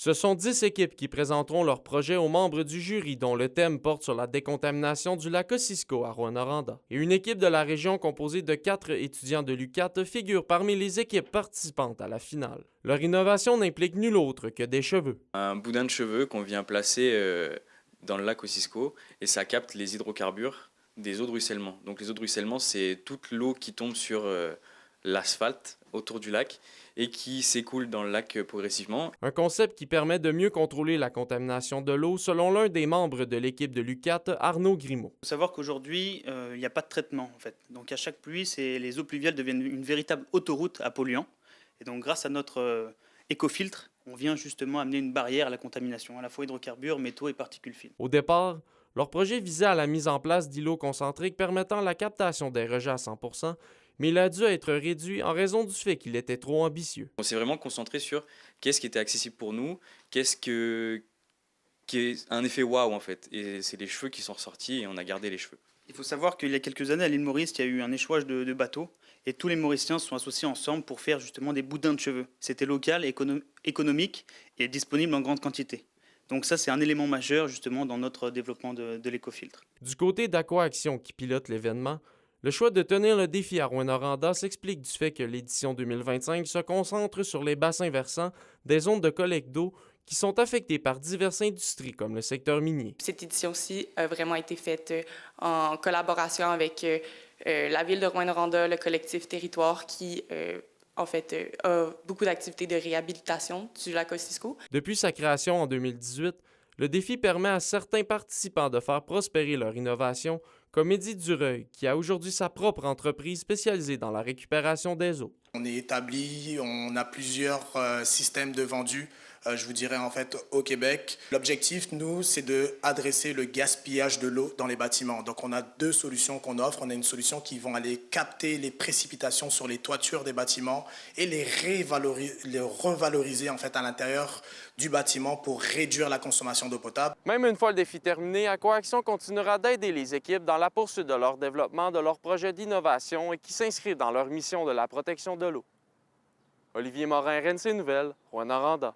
Ce sont 10 équipes qui présenteront leurs projets aux membres du jury dont le thème porte sur la décontamination du lac Ossisco à Rouyn-Noranda. Et une équipe de la région composée de 4 étudiants de l'UQAT figure parmi les équipes participantes à la finale. Leur innovation n'implique nul autre que des cheveux. Un boudin de cheveux qu'on vient placer dans le lac Ossisco et ça capte les hydrocarbures des eaux de ruissellement. Donc les eaux de ruissellement, c'est toute l'eau qui tombe sur l'asphalte autour du lac et qui s'écoule dans le lac progressivement. Un concept qui permet de mieux contrôler la contamination de l'eau selon l'un des membres de l'équipe de l'UQAT, Arnaud Grimaud. Il faut savoir qu'aujourd'hui, il n'y a pas de traitement en fait. Donc à chaque pluie, les eaux pluviales deviennent une véritable autoroute à polluants. Et donc grâce à notre écofiltre, on vient justement amener une barrière à la contamination, à la fois hydrocarbures, métaux et particules fines. Au départ, leur projet visait à la mise en place d'îlots concentriques permettant la captation des rejets à 100%, mais il a dû être réduit en raison du fait qu'il était trop ambitieux. On s'est vraiment concentré sur qu'est-ce qui était accessible pour nous, qui est un effet waouh en fait. Et c'est les cheveux qui sont ressortis et on a gardé les cheveux. Il faut savoir qu'il y a quelques années à l'île Maurice, il y a eu un échouage de bateaux et tous les Mauriciens se sont associés ensemble pour faire justement des boudins de cheveux. C'était local, économique et disponible en grande quantité. Donc ça, c'est un élément majeur justement dans notre développement de l'écofiltre. Du côté d'Aqua-Action qui pilote l'événement, le choix de tenir le défi à Rouyn-Noranda s'explique du fait que l'édition 2025 se concentre sur les bassins versants des zones de collecte d'eau qui sont affectées par diverses industries comme le secteur minier. Cette édition-ci a vraiment été faite en collaboration avec la ville de Rouyn-Noranda, le collectif Territoire qui a beaucoup d'activités de réhabilitation du lac Ossisco. Depuis sa création en 2018, le défi permet à certains participants de faire prospérer leur innovation, comme Eddy Dureuil, qui a aujourd'hui sa propre entreprise spécialisée dans la récupération des eaux. On est établi, on a plusieurs systèmes de vendus, je vous dirais en fait au Québec. L'objectif, nous, c'est d'adresser le gaspillage de l'eau dans les bâtiments. Donc on a deux solutions qu'on offre. On a une solution qui vont aller capter les précipitations sur les toitures des bâtiments et les revaloriser en fait à l'intérieur du bâtiment pour réduire la consommation d'eau potable. Même une fois le défi terminé, Aquaction continuera d'aider les équipes dans la poursuite de leur développement de leurs projets d'innovation et qui s'inscrivent dans leur mission de la protection de l'eau. Olivier Morin, RNC Nouvelles, Rouyn-Noranda.